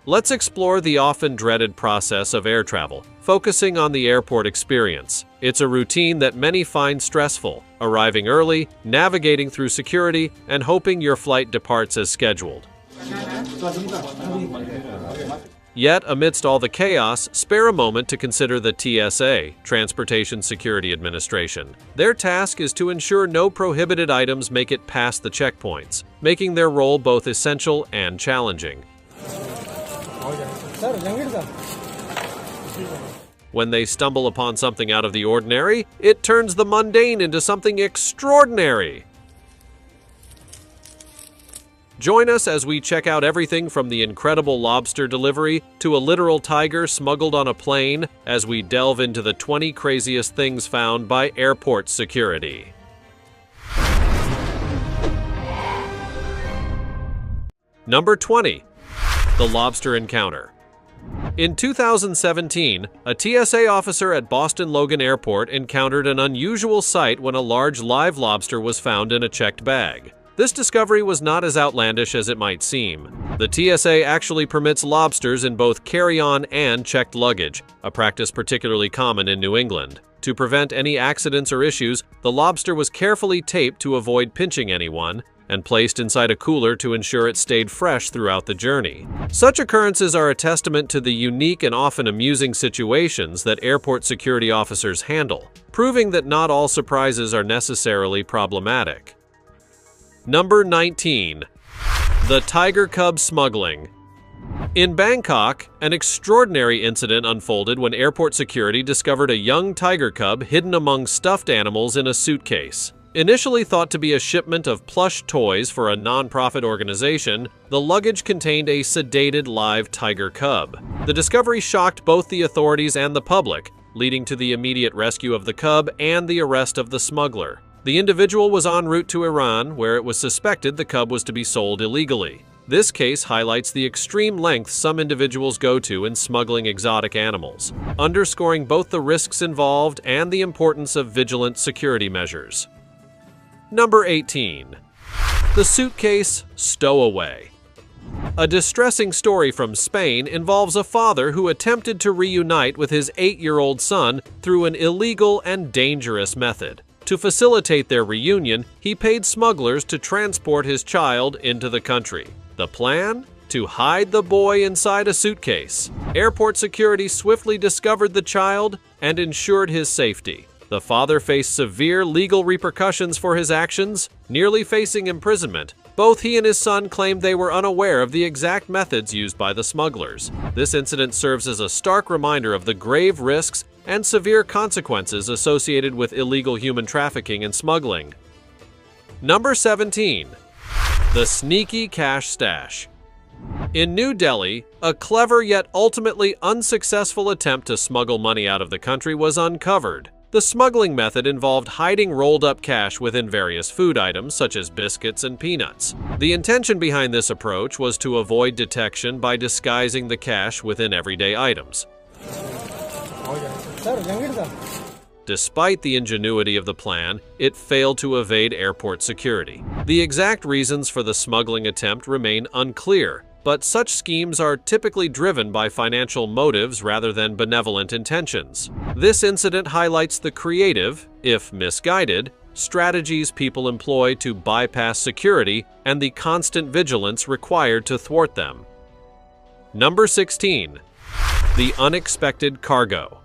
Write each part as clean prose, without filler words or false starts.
Let's explore the often dreaded process of air travel, focusing on the airport experience. It's a routine that many find stressful, arriving early, navigating through security, and hoping your flight departs as scheduled. Yet, amidst all the chaos, spare a moment to consider the TSA, Transportation Security Administration. Their task is to ensure no prohibited items make it past the checkpoints, making their role both essential and challenging. When they stumble upon something out of the ordinary, it turns the mundane into something extraordinary. Join us as we check out everything from the incredible lobster delivery to a literal tiger smuggled on a plane as we delve into the 20 craziest things found by airport security. Number 20. The Lobster Encounter. In 2017, a TSA officer at Boston Logan Airport encountered an unusual sight when a large live lobster was found in a checked bag. This discovery was not as outlandish as it might seem. The TSA actually permits lobsters in both carry-on and checked luggage, a practice particularly common in New England. To prevent any accidents or issues, the lobster was carefully taped to avoid pinching anyone, and placed inside a cooler to ensure it stayed fresh throughout the journey. Such occurrences are a testament to the unique and often amusing situations that airport security officers handle, proving that not all surprises are necessarily problematic. Number 19. The Tiger Cub Smuggling. In Bangkok, an extraordinary incident unfolded when airport security discovered a young tiger cub hidden among stuffed animals in a suitcase. Initially thought to be a shipment of plush toys for a non-profit organization, the luggage contained a sedated live tiger cub. The discovery shocked both the authorities and the public, leading to the immediate rescue of the cub and the arrest of the smuggler. The individual was en route to Iran, where it was suspected the cub was to be sold illegally. This case highlights the extreme lengths some individuals go to in smuggling exotic animals, underscoring both the risks involved and the importance of vigilant security measures. Number 18. The Suitcase Stowaway. A distressing story from Spain involves a father who attempted to reunite with his 8-year-old son through an illegal and dangerous method. To facilitate their reunion, he paid smugglers to transport his child into the country. The plan? To hide the boy inside a suitcase. Airport security swiftly discovered the child and ensured his safety. The father faced severe legal repercussions for his actions, nearly facing imprisonment. Both he and his son claimed they were unaware of the exact methods used by the smugglers. This incident serves as a stark reminder of the grave risks and severe consequences associated with illegal human trafficking and smuggling. Number 17. The Sneaky Cash Stash. In New Delhi, a clever yet ultimately unsuccessful attempt to smuggle money out of the country was uncovered. The smuggling method involved hiding rolled-up cash within various food items such as biscuits and peanuts. The intention behind this approach was to avoid detection by disguising the cash within everyday items. Despite the ingenuity of the plan, it failed to evade airport security. The exact reasons for the smuggling attempt remain unclear, but such schemes are typically driven by financial motives rather than benevolent intentions. This incident highlights the creative, if misguided, strategies people employ to bypass security and the constant vigilance required to thwart them. Number 16. The Unexpected Cargo.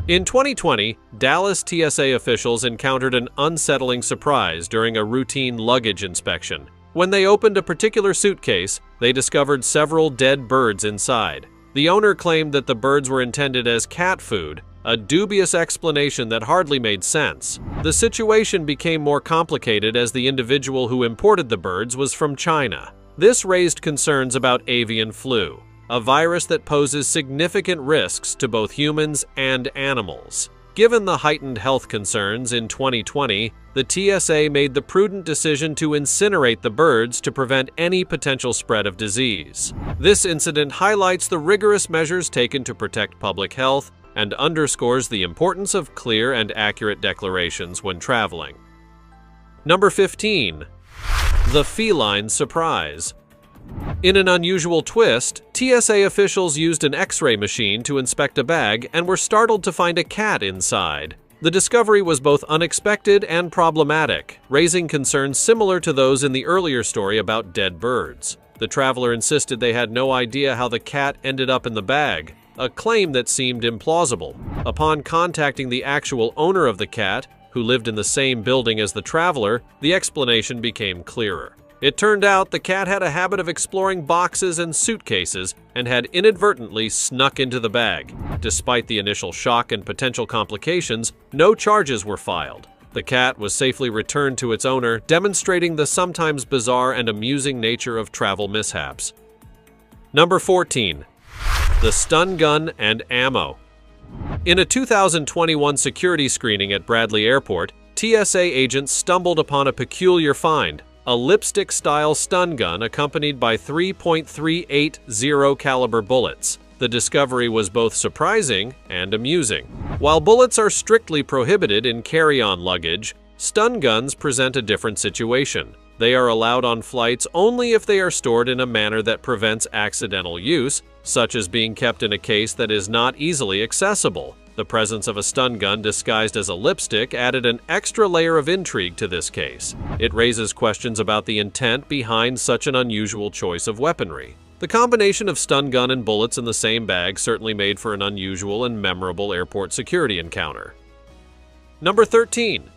In 2020, Dallas TSA officials encountered an unsettling surprise during a routine luggage inspection. When they opened a particular suitcase, they discovered several dead birds inside. The owner claimed that the birds were intended as cat food, a dubious explanation that hardly made sense. The situation became more complicated as the individual who imported the birds was from China. This raised concerns about avian flu, a virus that poses significant risks to both humans and animals. Given the heightened health concerns in 2020, the TSA made the prudent decision to incinerate the birds to prevent any potential spread of disease. This incident highlights the rigorous measures taken to protect public health and underscores the importance of clear and accurate declarations when traveling. Number 15. The feline surprise. In an unusual twist, TSA officials used an X-ray machine to inspect a bag and were startled to find a cat inside. The discovery was both unexpected and problematic, raising concerns similar to those in the earlier story about dead birds. The traveler insisted they had no idea how the cat ended up in the bag, a claim that seemed implausible. Upon contacting the actual owner of the cat, who lived in the same building as the traveler, the explanation became clearer. It turned out the cat had a habit of exploring boxes and suitcases and had inadvertently snuck into the bag. Despite the initial shock and potential complications, no charges were filed. The cat was safely returned to its owner, demonstrating the sometimes bizarre and amusing nature of travel mishaps. Number 14. The stun gun and ammo. In a 2021 security screening at Bradley Airport, TSA agents stumbled upon a peculiar find: a lipstick-style stun gun accompanied by 3.380 caliber bullets. The discovery was both surprising and amusing. While bullets are strictly prohibited in carry-on luggage, stun guns present a different situation. They are allowed on flights only if they are stored in a manner that prevents accidental use, such as being kept in a case that is not easily accessible. The presence of a stun gun disguised as a lipstick added an extra layer of intrigue to this case. It raises questions about the intent behind such an unusual choice of weaponry. The combination of stun gun and bullets in the same bag certainly made for an unusual and memorable airport security encounter. Number 13.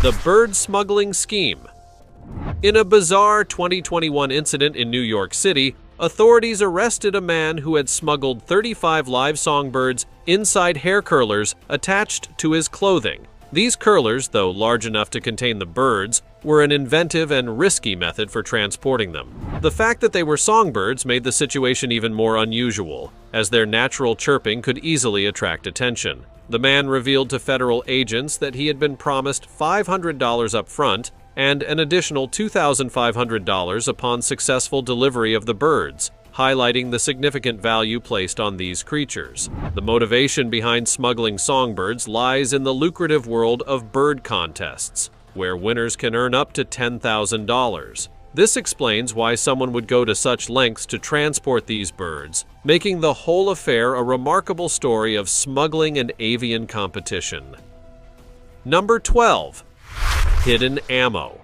The bird smuggling scheme. In a bizarre 2021 incident in New York City, authorities arrested a man who had smuggled 35 live songbirds inside hair curlers attached to his clothing. These curlers, though large enough to contain the birds, were an inventive and risky method for transporting them. The fact that they were songbirds made the situation even more unusual, as their natural chirping could easily attract attention. The man revealed to federal agents that he had been promised $500 up front and an additional $2,500 upon successful delivery of the birds, highlighting the significant value placed on these creatures. The motivation behind smuggling songbirds lies in the lucrative world of bird contests, where winners can earn up to $10,000. This explains why someone would go to such lengths to transport these birds, making the whole affair a remarkable story of smuggling and avian competition. Number 12. Hidden ammo.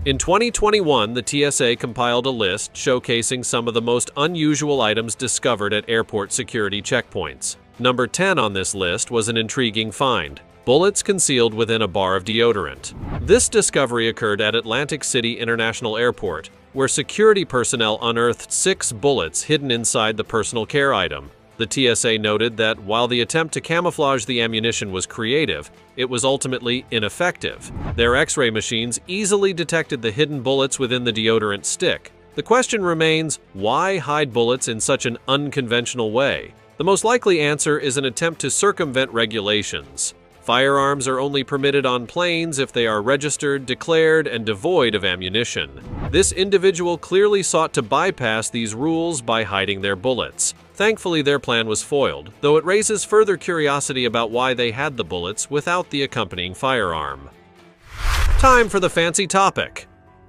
In 2021, the TSA compiled a list showcasing some of the most unusual items discovered at airport security checkpoints. Number 10 on this list was an intriguing find: bullets concealed within a bar of deodorant. This discovery occurred at Atlantic City International Airport, where security personnel unearthed 6 bullets hidden inside the personal care item. The TSA noted that while the attempt to camouflage the ammunition was creative, it was ultimately ineffective. Their X-ray machines easily detected the hidden bullets within the deodorant stick. The question remains, why hide bullets in such an unconventional way? The most likely answer is an attempt to circumvent regulations. Firearms are only permitted on planes if they are registered, declared, and devoid of ammunition. This individual clearly sought to bypass these rules by hiding their bullets. Thankfully, their plan was foiled, though it raises further curiosity about why they had the bullets without the accompanying firearm. Time for the fancy topic.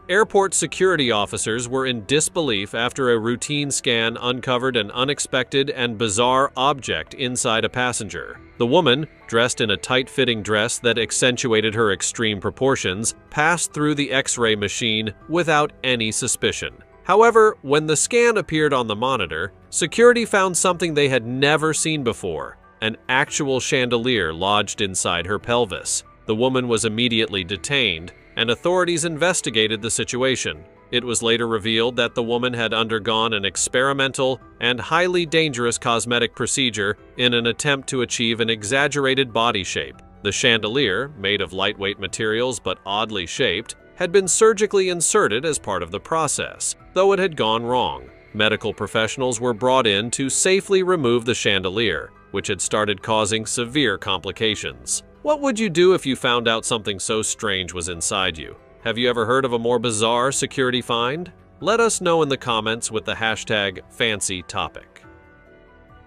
Airport security officers were in disbelief after a routine scan uncovered an unexpected and bizarre object inside a passenger. The woman, dressed in a tight-fitting dress that accentuated her extreme proportions, passed through the X-ray machine without any suspicion. However, when the scan appeared on the monitor, security found something they had never seen before: an actual chandelier lodged inside her pelvis. The woman was immediately detained, and authorities investigated the situation. It was later revealed that the woman had undergone an experimental and highly dangerous cosmetic procedure in an attempt to achieve an exaggerated body shape. The chandelier, made of lightweight materials but oddly shaped, had been surgically inserted as part of the process, though it had gone wrong. Medical professionals were brought in to safely remove the chandelier, which had started causing severe complications. What would you do if you found out something so strange was inside you? Have you ever heard of a more bizarre security find? Let us know in the comments with the hashtag #FancyTopic.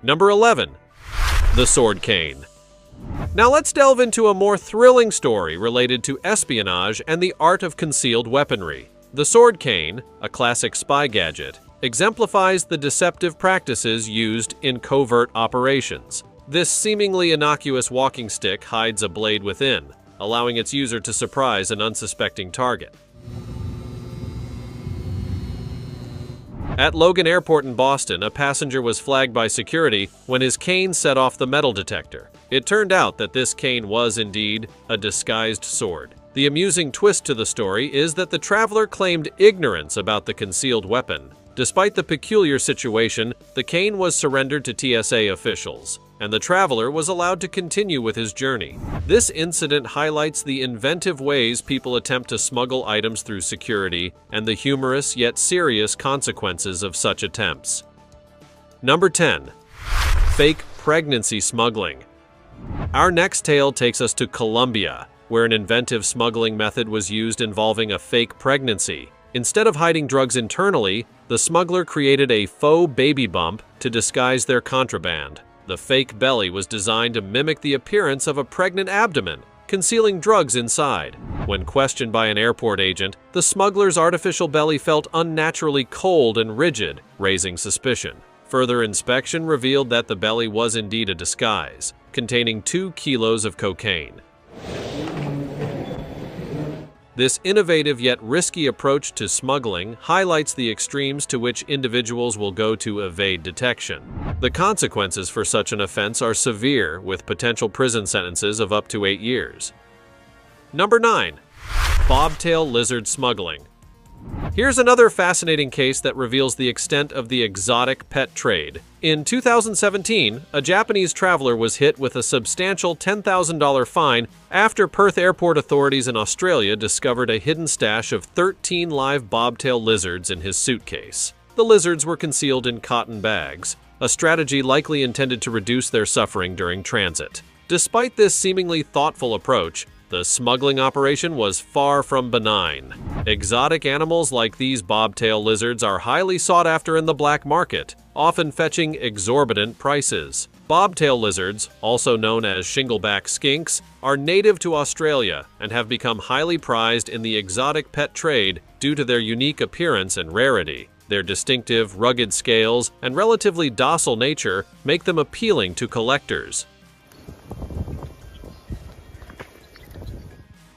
Number 11. The Sword Cane. Now let's delve into a more thrilling story related to espionage and the art of concealed weaponry. The sword cane, a classic spy gadget, exemplifies the deceptive practices used in covert operations. This seemingly innocuous walking stick hides a blade within, allowing its user to surprise an unsuspecting target. At Logan Airport in Boston, a passenger was flagged by security when his cane set off the metal detector. It turned out that this cane was indeed a disguised sword. The amusing twist to the story is that the traveler claimed ignorance about the concealed weapon. Despite the peculiar situation, the cane was surrendered to TSA officials, and the traveler was allowed to continue with his journey. This incident highlights the inventive ways people attempt to smuggle items through security and the humorous yet serious consequences of such attempts. Number 10. Fake pregnancy smuggling. Our next tale takes us to Colombia, where an inventive smuggling method was used involving a fake pregnancy. Instead of hiding drugs internally, the smuggler created a faux baby bump to disguise their contraband. The fake belly was designed to mimic the appearance of a pregnant abdomen, concealing drugs inside. When questioned by an airport agent, the smuggler's artificial belly felt unnaturally cold and rigid, raising suspicion. Further inspection revealed that the belly was indeed a disguise, containing 2 kilos of cocaine. This innovative yet risky approach to smuggling highlights the extremes to which individuals will go to evade detection. The consequences for such an offense are severe, with potential prison sentences of up to 8 years. Number 9. Bobtail lizard smuggling. Here's another fascinating case that reveals the extent of the exotic pet trade. In 2017, a Japanese traveler was hit with a substantial $10,000 fine after Perth airport authorities in Australia discovered a hidden stash of 13 live bobtail lizards in his suitcase. The lizards were concealed in cotton bags, a strategy likely intended to reduce their suffering during transit. Despite this seemingly thoughtful approach, the smuggling operation was far from benign. Exotic animals like these bobtail lizards are highly sought after in the black market, often fetching exorbitant prices. Bobtail lizards, also known as shingleback skinks, are native to Australia and have become highly prized in the exotic pet trade due to their unique appearance and rarity. Their distinctive, rugged scales and relatively docile nature make them appealing to collectors.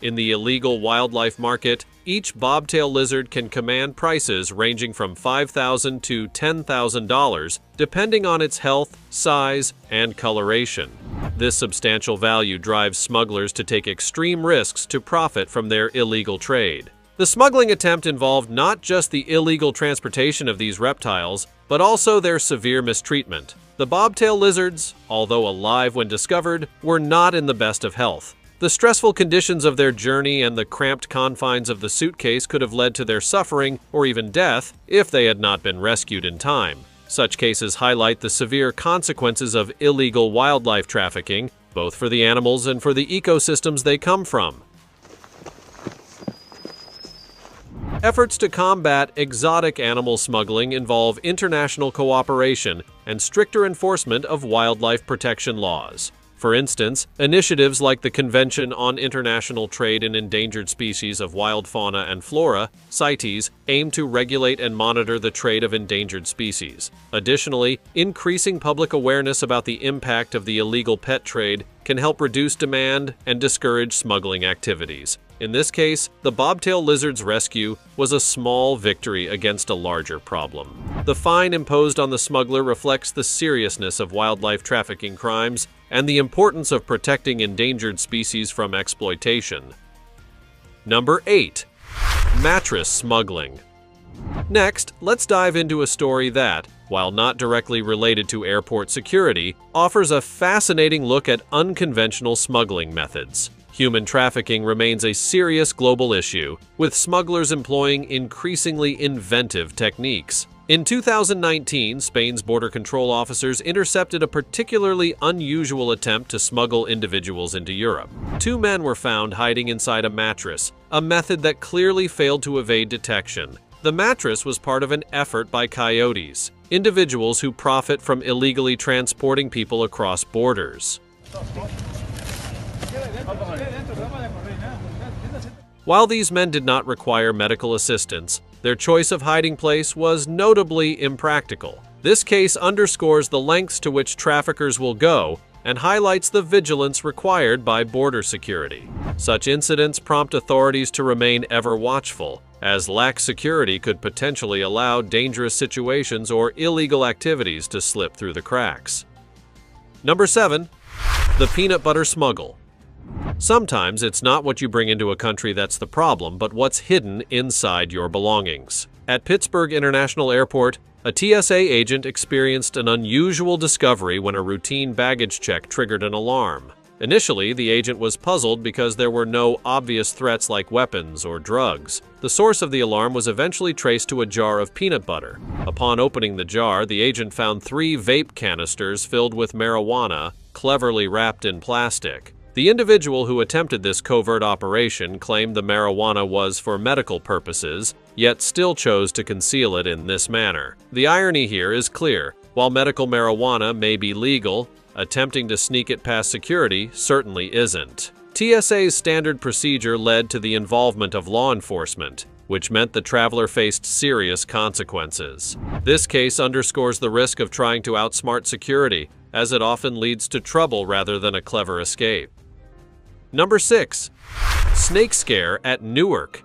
In the illegal wildlife market, each bobtail lizard can command prices ranging from $5,000 to $10,000, depending on its health, size, and coloration. This substantial value drives smugglers to take extreme risks to profit from their illegal trade. The smuggling attempt involved not just the illegal transportation of these reptiles, but also their severe mistreatment. The bobtail lizards, although alive when discovered, were not in the best of health. The stressful conditions of their journey and the cramped confines of the suitcase could have led to their suffering or even death if they had not been rescued in time. Such cases highlight the severe consequences of illegal wildlife trafficking, both for the animals and for the ecosystems they come from. Efforts to combat exotic animal smuggling involve international cooperation and stricter enforcement of wildlife protection laws. For instance, initiatives like the Convention on International Trade in Endangered Species of Wild Fauna and Flora, CITES, aim to regulate and monitor the trade of endangered species. Additionally, increasing public awareness about the impact of the illegal pet trade can help reduce demand and discourage smuggling activities. In this case, the bobtail lizard's rescue was a small victory against a larger problem. The fine imposed on the smuggler reflects the seriousness of wildlife trafficking crimes and the importance of protecting endangered species from exploitation. Number 8. Mattress smuggling. Next, let's dive into a story that, while not directly related to airport security, offers a fascinating look at unconventional smuggling methods. Human trafficking remains a serious global issue, with smugglers employing increasingly inventive techniques. In 2019, Spain's border control officers intercepted a particularly unusual attempt to smuggle individuals into Europe. 2 men were found hiding inside a mattress, a method that clearly failed to evade detection. The mattress was part of an effort by coyotes, individuals who profit from illegally transporting people across borders. While these men did not require medical assistance, their choice of hiding place was notably impractical. This case underscores the lengths to which traffickers will go and highlights the vigilance required by border security. Such incidents prompt authorities to remain ever watchful, as lax security could potentially allow dangerous situations or illegal activities to slip through the cracks. Number 7. The peanut butter smuggle. Sometimes it's not what you bring into a country that's the problem, but what's hidden inside your belongings. At Pittsburgh International Airport, a TSA agent experienced an unusual discovery when a routine baggage check triggered an alarm. Initially, the agent was puzzled because there were no obvious threats like weapons or drugs. The source of the alarm was eventually traced to a jar of peanut butter. Upon opening the jar, the agent found 3 vape canisters filled with marijuana, cleverly wrapped in plastic. The individual who attempted this covert operation claimed the marijuana was for medical purposes, yet still chose to conceal it in this manner. The irony here is clear. While medical marijuana may be legal, attempting to sneak it past security certainly isn't. TSA's standard procedure led to the involvement of law enforcement, which meant the traveler faced serious consequences. This case underscores the risk of trying to outsmart security, as it often leads to trouble rather than a clever escape. Number 6. Snake scare at Newark.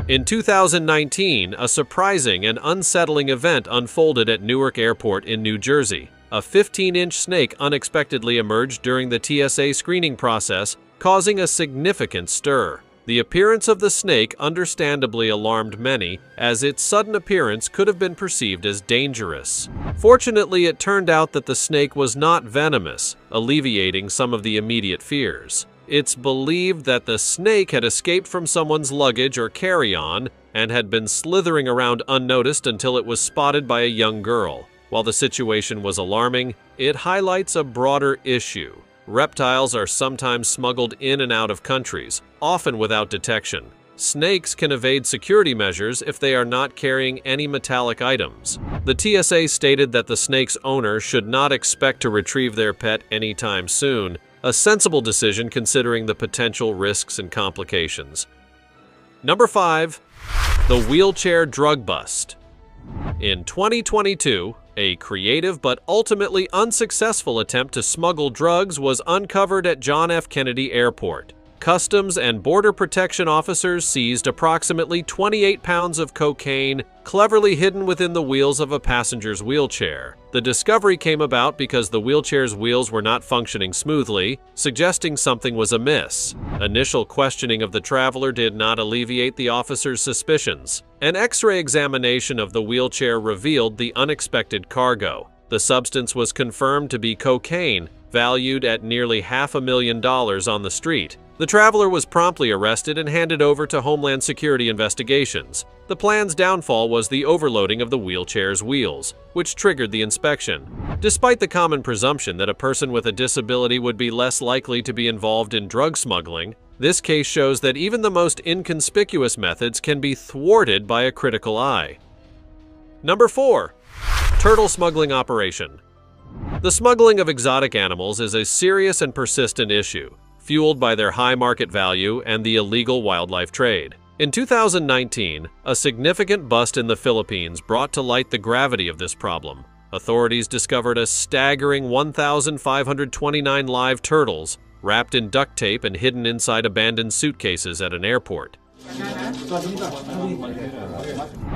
In 2019, a surprising and unsettling event unfolded at Newark Airport in New Jersey. A 15-inch snake unexpectedly emerged during the TSA screening process, causing a significant stir. The appearance of the snake understandably alarmed many, as its sudden appearance could have been perceived as dangerous. Fortunately, it turned out that the snake was not venomous, alleviating some of the immediate fears. It's believed that the snake had escaped from someone's luggage or carry-on and had been slithering around unnoticed until it was spotted by a young girl. While the situation was alarming, it highlights a broader issue. Reptiles are sometimes smuggled in and out of countries, often without detection. Snakes can evade security measures if they are not carrying any metallic items. The TSA stated that the snake's owner should not expect to retrieve their pet anytime soon, a sensible decision considering the potential risks and complications. Number 5. The wheelchair drug bust. In 2022, a creative but ultimately unsuccessful attempt to smuggle drugs was uncovered at John F. Kennedy Airport. Customs and Border Protection officers seized approximately 28 pounds of cocaine, cleverly hidden within the wheels of a passenger's wheelchair. The discovery came about because the wheelchair's wheels were not functioning smoothly, suggesting something was amiss. Initial questioning of the traveler did not alleviate the officers' suspicions. An X-ray examination of the wheelchair revealed the unexpected cargo. The substance was confirmed to be cocaine, valued at nearly $500,000 on the street. The traveler was promptly arrested and handed over to Homeland Security investigations. The plan's downfall was the overloading of the wheelchair's wheels, which triggered the inspection. Despite the common presumption that a person with a disability would be less likely to be involved in drug smuggling, this case shows that even the most inconspicuous methods can be thwarted by a critical eye. Number 4. Turtle smuggling operation. The smuggling of exotic animals is a serious and persistent issue, fueled by their high market value and the illegal wildlife trade. In 2019, a significant bust in the Philippines brought to light the gravity of this problem. Authorities discovered a staggering 1,529 live turtles wrapped in duct tape and hidden inside abandoned suitcases at an airport.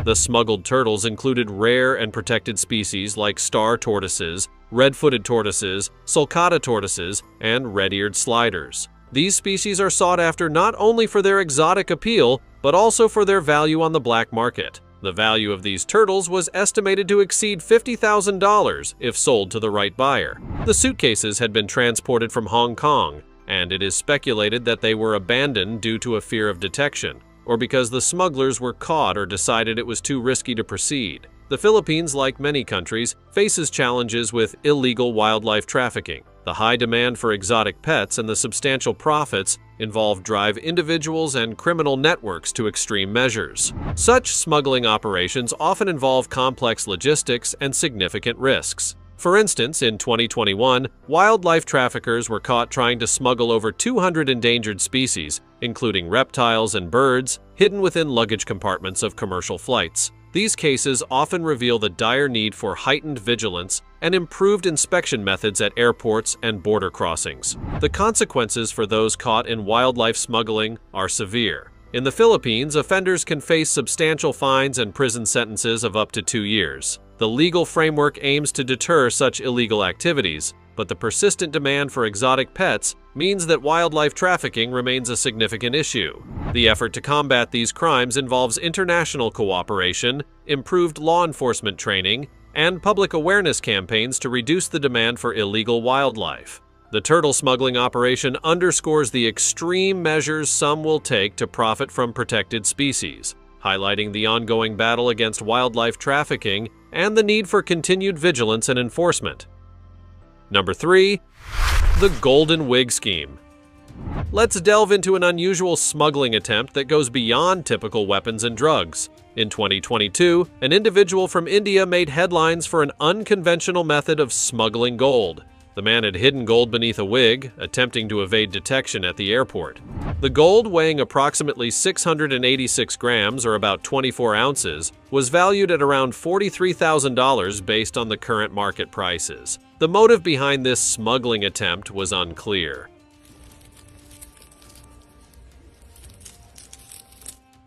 The smuggled turtles included rare and protected species like star tortoises, red-footed tortoises, sulcata tortoises, and red-eared sliders. These species are sought after not only for their exotic appeal, but also for their value on the black market. The value of these turtles was estimated to exceed $50,000 if sold to the right buyer. The suitcases had been transported from Hong Kong, and it is speculated that they were abandoned due to a fear of detection, or because the smugglers were caught or decided it was too risky to proceed. The Philippines, like many countries, faces challenges with illegal wildlife trafficking. The high demand for exotic pets and the substantial profits involved drive individuals and criminal networks to extreme measures. Such smuggling operations often involve complex logistics and significant risks. For instance, in 2021, wildlife traffickers were caught trying to smuggle over 200 endangered species, including reptiles and birds, hidden within luggage compartments of commercial flights. These cases often reveal the dire need for heightened vigilance and improved inspection methods at airports and border crossings. The consequences for those caught in wildlife smuggling are severe. In the Philippines, offenders can face substantial fines and prison sentences of up to 2 years. The legal framework aims to deter such illegal activities, but the persistent demand for exotic pets means that wildlife trafficking remains a significant issue. The effort to combat these crimes involves international cooperation, improved law enforcement training, and public awareness campaigns to reduce the demand for illegal wildlife. The turtle smuggling operation underscores the extreme measures some will take to profit from protected species, highlighting the ongoing battle against wildlife trafficking and the need for continued vigilance and enforcement. Number 3. The Golden Wig Scheme. Let's delve into an unusual smuggling attempt that goes beyond typical weapons and drugs. In 2022, an individual from India made headlines for an unconventional method of smuggling gold. The man had hidden gold beneath a wig, attempting to evade detection at the airport. The gold, weighing approximately 686 grams or about 24 ounces, was valued at around $43,000 based on the current market prices. The motive behind this smuggling attempt was unclear.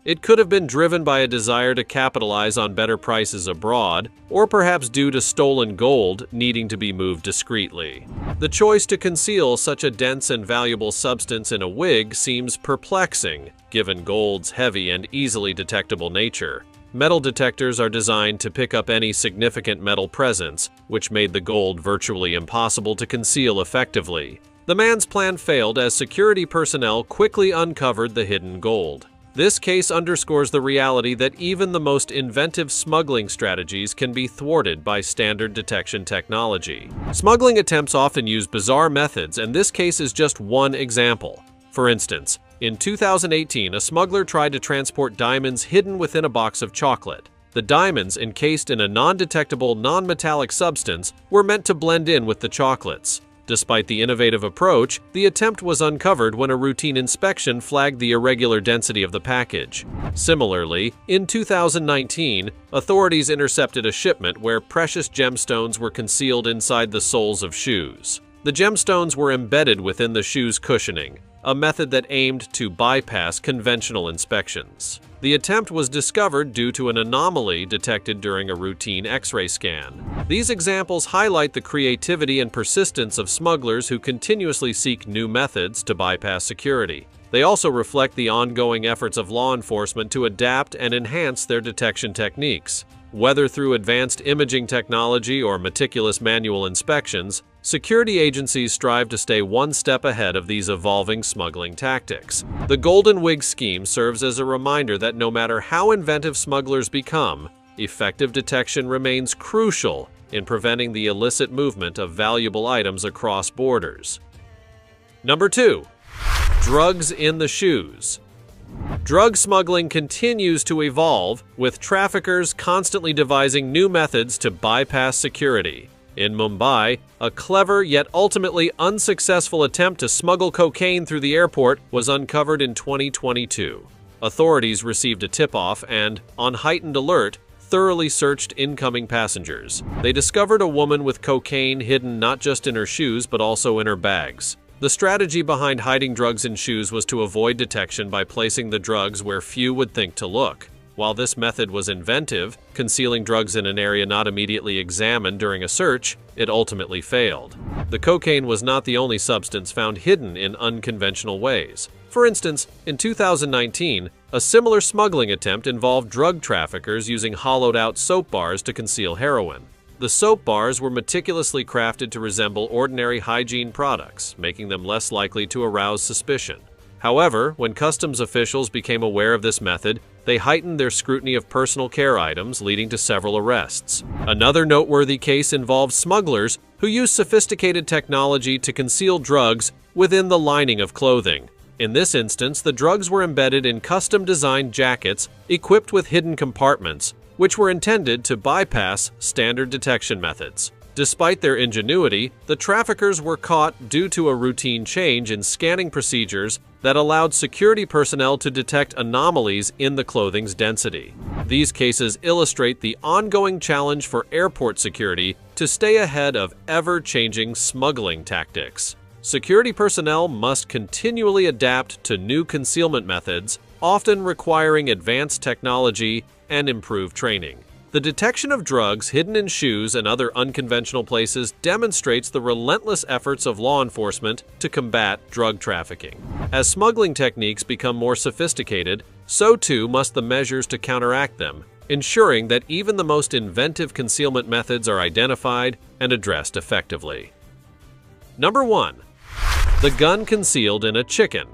It could have been driven by a desire to capitalize on better prices abroad, or perhaps due to stolen gold needing to be moved discreetly. The choice to conceal such a dense and valuable substance in a wig seems perplexing, given gold's heavy and easily detectable nature. Metal detectors are designed to pick up any significant metal presence, which made the gold virtually impossible to conceal effectively. The man's plan failed as security personnel quickly uncovered the hidden gold. This case underscores the reality that even the most inventive smuggling strategies can be thwarted by standard detection technology. Smuggling attempts often use bizarre methods, and this case is just one example. For instance, in 2018, a smuggler tried to transport diamonds hidden within a box of chocolate. The diamonds, encased in a non-detectable, non-metallic substance, were meant to blend in with the chocolates. Despite the innovative approach, the attempt was uncovered when a routine inspection flagged the irregular density of the package. Similarly, in 2019, authorities intercepted a shipment where precious gemstones were concealed inside the soles of shoes. The gemstones were embedded within the shoe's cushioning, a method that aimed to bypass conventional inspections. The attempt was discovered due to an anomaly detected during a routine X-ray scan. These examples highlight the creativity and persistence of smugglers who continuously seek new methods to bypass security. They also reflect the ongoing efforts of law enforcement to adapt and enhance their detection techniques. Whether through advanced imaging technology or meticulous manual inspections, security agencies strive to stay one step ahead of these evolving smuggling tactics. The Golden Wig Scheme serves as a reminder that no matter how inventive smugglers become, effective detection remains crucial in preventing the illicit movement of valuable items across borders. Number 2. Drugs in the shoes. Drug smuggling continues to evolve, with traffickers constantly devising new methods to bypass security. In Mumbai, a clever yet ultimately unsuccessful attempt to smuggle cocaine through the airport was uncovered in 2022. Authorities received a tip-off and, on heightened alert, thoroughly searched incoming passengers. They discovered a woman with cocaine hidden not just in her shoes but also in her bags. The strategy behind hiding drugs in shoes was to avoid detection by placing the drugs where few would think to look. While this method was inventive, concealing drugs in an area not immediately examined during a search, it ultimately failed. The cocaine was not the only substance found hidden in unconventional ways. For instance, in 2019, a similar smuggling attempt involved drug traffickers using hollowed-out soap bars to conceal heroin. The soap bars were meticulously crafted to resemble ordinary hygiene products, making them less likely to arouse suspicion. However, when customs officials became aware of this method, they heightened their scrutiny of personal care items, leading to several arrests. Another noteworthy case involves smugglers who use sophisticated technology to conceal drugs within the lining of clothing. In this instance, the drugs were embedded in custom-designed jackets equipped with hidden compartments, which were intended to bypass standard detection methods. Despite their ingenuity, the traffickers were caught due to a routine change in scanning procedures that allowed security personnel to detect anomalies in the clothing's density. These cases illustrate the ongoing challenge for airport security to stay ahead of ever-changing smuggling tactics. Security personnel must continually adapt to new concealment methods, often requiring advanced technology and improved training. The detection of drugs hidden in shoes and other unconventional places demonstrates the relentless efforts of law enforcement to combat drug trafficking. As smuggling techniques become more sophisticated, so too must the measures to counteract them, ensuring that even the most inventive concealment methods are identified and addressed effectively. Number 1. The gun concealed in a chicken.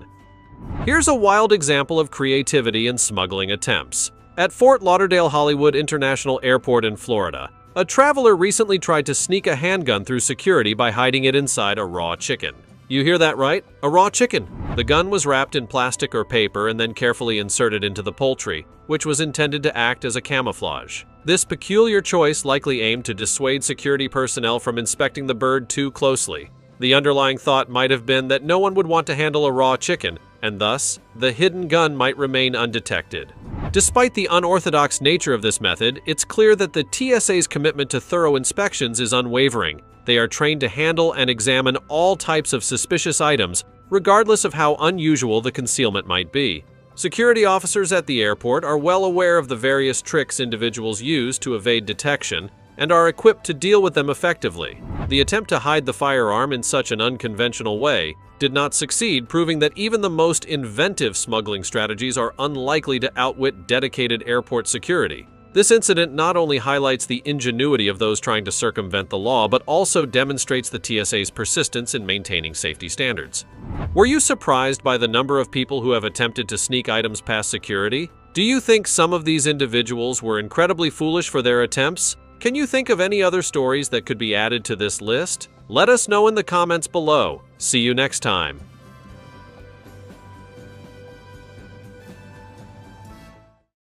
Here's a wild example of creativity in smuggling attempts. At Fort Lauderdale-Hollywood International Airport in Florida, a traveler recently tried to sneak a handgun through security by hiding it inside a raw chicken. You hear that right? A raw chicken. The gun was wrapped in plastic or paper and then carefully inserted into the poultry, which was intended to act as a camouflage. This peculiar choice likely aimed to dissuade security personnel from inspecting the bird too closely. The underlying thought might have been that no one would want to handle a raw chicken, and thus, the hidden gun might remain undetected. Despite the unorthodox nature of this method, it's clear that the TSA's commitment to thorough inspections is unwavering. They are trained to handle and examine all types of suspicious items, regardless of how unusual the concealment might be. Security officers at the airport are well aware of the various tricks individuals use to evade detection and are equipped to deal with them effectively. The attempt to hide the firearm in such an unconventional way did not succeed, proving that even the most inventive smuggling strategies are unlikely to outwit dedicated airport security. This incident not only highlights the ingenuity of those trying to circumvent the law, but also demonstrates the TSA's persistence in maintaining safety standards. Were you surprised by the number of people who have attempted to sneak items past security? Do you think some of these individuals were incredibly foolish for their attempts? Can you think of any other stories that could be added to this list? Let us know in the comments below. See you next time.